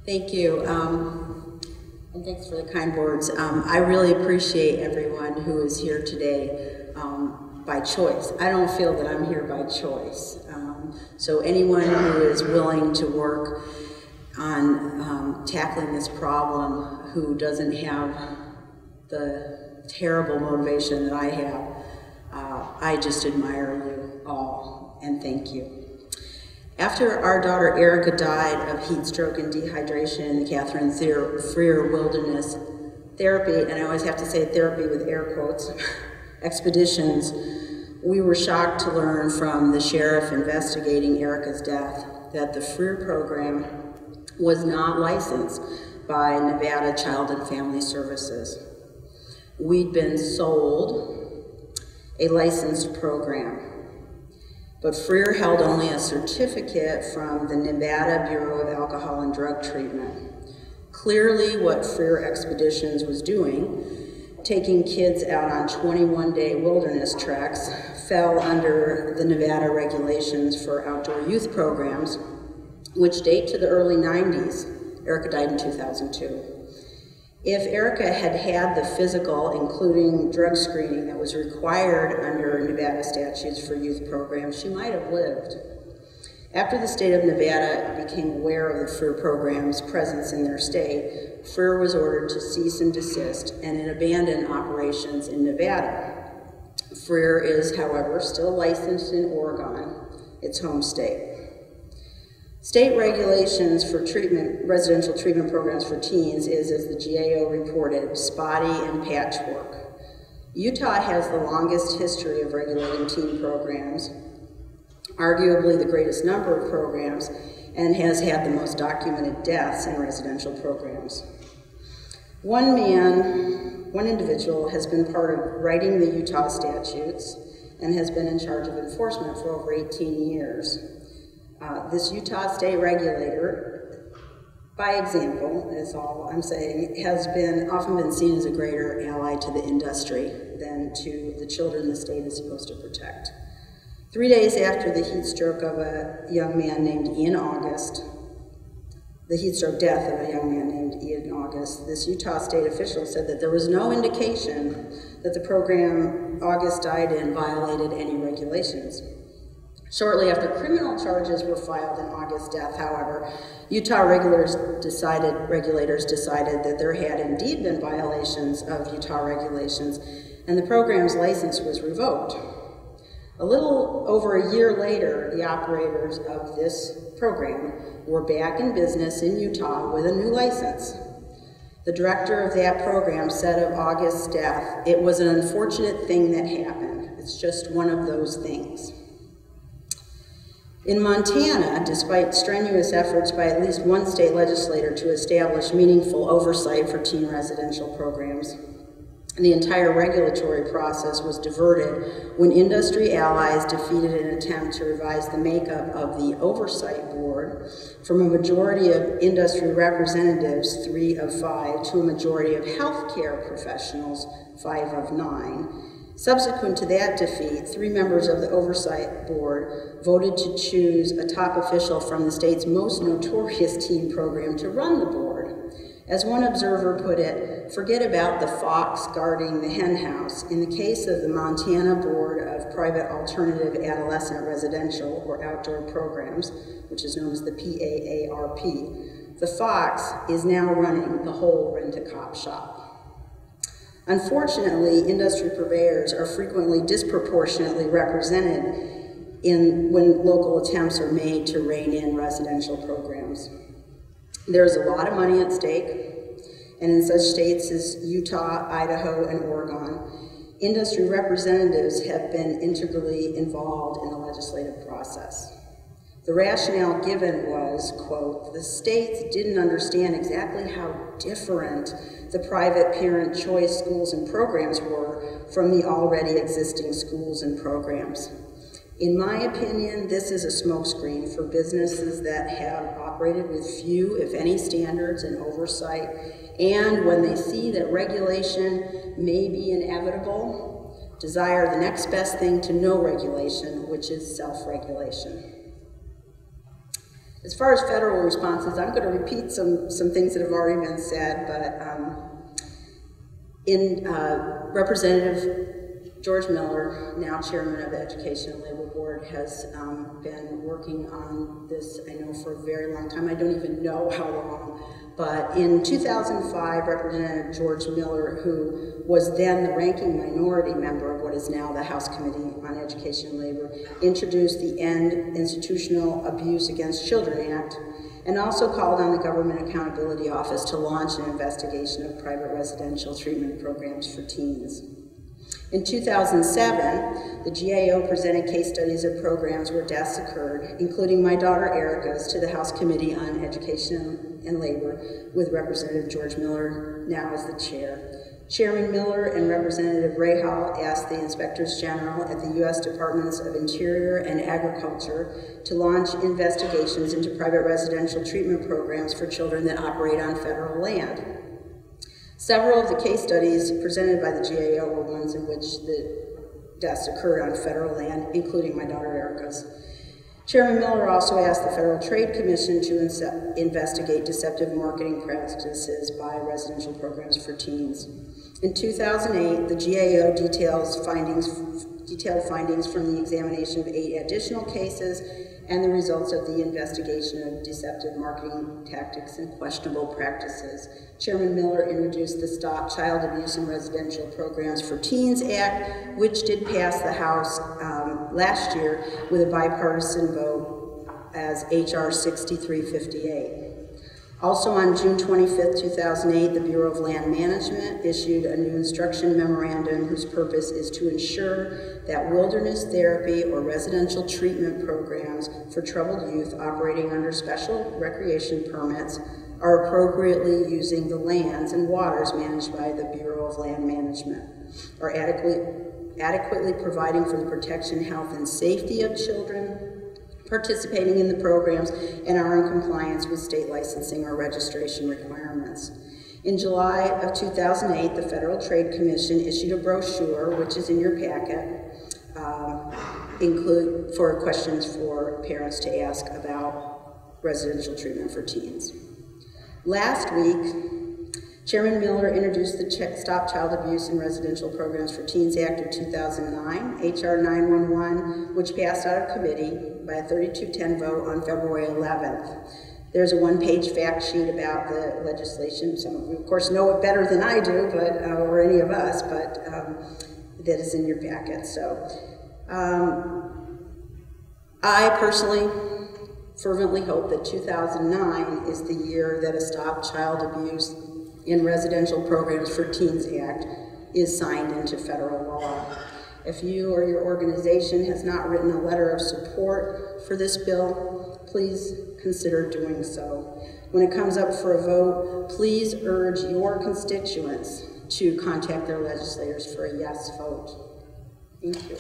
Thank you, and thanks for the kind words. I really appreciate everyone who is here today by choice. I don't feel that I'm here by choice. So anyone who is willing to work on tackling this problem, who doesn't have the terrible motivation that I have, I just admire you all, and thank you. After our daughter Erica died of heat stroke and dehydration in the Catherine Freer Wilderness Therapy, and I always have to say therapy with air quotes, expeditions, we were shocked to learn from the sheriff investigating Erica's death that the Freer program was not licensed by Nevada Child and Family Services. We'd been sold a licensed program, but Freer held only a certificate from the Nevada Bureau of Alcohol and Drug Treatment. Clearly what Freer Expeditions was doing, taking kids out on 21-day wilderness treks, fell under the Nevada regulations for outdoor youth programs, which date to the early 90s. Erica died in 2002. If Erica had had the physical, including drug screening, that was required under Nevada statutes for youth programs, she might have lived. After the state of Nevada became aware of the Freer program's presence in their state, Freer was ordered to cease and desist and abandon operations in Nevada. Freer is, however, still licensed in Oregon, its home state. State regulations for residential treatment programs for teens is, as the GAO reported, spotty and patchwork. Utah has the longest history of regulating teen programs, arguably the greatest number of programs, and has had the most documented deaths in residential programs. One individual has been part of writing the Utah statutes and has been in charge of enforcement for over 18 years. This Utah state regulator, by example, is all I'm saying, has often been seen as a greater ally to the industry than to the children the state is supposed to protect. 3 days after the heat stroke of a young man named Ian August, the heat stroke death of a young man named Ian August, this Utah state official said that there was no indication that the program August died in violated any regulations. Shortly after criminal charges were filed in August's death, however, Utah regulators decided that there had indeed been violations of Utah regulations, and the program's license was revoked. A little over a year later, the operators of this program were back in business in Utah with a new license. The director of that program said of August's death, "It was an unfortunate thing that happened. It's just one of those things." In Montana, despite strenuous efforts by at least one state legislator to establish meaningful oversight for teen residential programs, the entire regulatory process was diverted when industry allies defeated an attempt to revise the makeup of the oversight board from a majority of industry representatives, 3 of 5, to a majority of healthcare professionals, 5 of 9. Subsequent to that defeat, 3 members of the Oversight Board voted to choose a top official from the state's most notorious teen program to run the board. As one observer put it, forget about the fox guarding the hen house. In the case of the Montana Board of Private Alternative Adolescent Residential or Outdoor Programs, which is known as the PAARP, the fox is now running the whole rent-a-cop shop. Unfortunately, industry purveyors are frequently disproportionately represented when local attempts are made to rein in residential programs. There's a lot of money at stake, and in such states as Utah, Idaho, and Oregon, industry representatives have been integrally involved in the legislative process. The rationale given was, quote, the states didn't understand exactly how different the private parent choice schools and programs were from the already existing schools and programs. In my opinion, this is a smokescreen for businesses that have operated with few, if any, standards and oversight, and when they see that regulation may be inevitable, desire the next best thing to no regulation, which is self-regulation. As far as federal responses, I'm going to repeat some things that have already been said, but Representative George Miller, now chairman of the Education and Labor Board, has been working on this, I know, for a very long time. I don't even know how long, but in 2005, Representative George Miller, who was then the ranking minority member of what is now the House Committee on Education and Labor, introduced the End Institutional Abuse Against Children Act, and also called on the Government Accountability Office to launch an investigation of private residential treatment programs for teens. In 2007, the GAO presented case studies of programs where deaths occurred, including my daughter Erica's, to the House Committee on Education and Labor, with Representative George Miller now as the chair. Chairman Miller and Representative Rahal asked the Inspectors General at the U.S. Departments of Interior and Agriculture to launch investigations into private residential treatment programs for children that operate on federal land. Several of the case studies presented by the GAO were ones in which the deaths occurred on federal land, including my daughter Erica's. Chairman Miller also asked the Federal Trade Commission to investigate deceptive marketing practices by residential programs for teens. In 2008, the GAO detailed findings from the examination of 8 additional cases and the results of the investigation of deceptive marketing tactics and questionable practices. Chairman Miller introduced the Stop Child Abuse in Residential Programs for Teens Act, which did pass the House last year with a bipartisan vote as H.R. 6358. Also on June 25, 2008, the Bureau of Land Management issued a new instruction memorandum whose purpose is to ensure that wilderness therapy or residential treatment programs for troubled youth operating under special recreation permits are appropriately using the lands and waters managed by the Bureau of Land Management, are adequately providing for the protection, health, and safety of children participating in the programs, and are in compliance with state licensing or registration requirements. In July of 2008, the Federal Trade Commission issued a brochure, which is in your packet, for questions for parents to ask about residential treatment for teens. Last week, Chairman Miller introduced the Stop Child Abuse in Residential Programs for Teens Act of 2009, H.R. 911, which passed out of committee by a 32-10 vote on February 11th. There's a one-page fact sheet about the legislation. Some of you, of course, know it better than I do, or any of us, but that is in your packet. So, I personally fervently hope that 2009 is the year that a Stop Child Abuse in Residential Programs for Teens Act is signed into federal law. If you or your organization has not written a letter of support for this bill, please consider doing so. When it comes up for a vote, please urge your constituents to contact their legislators for a yes vote. Thank you.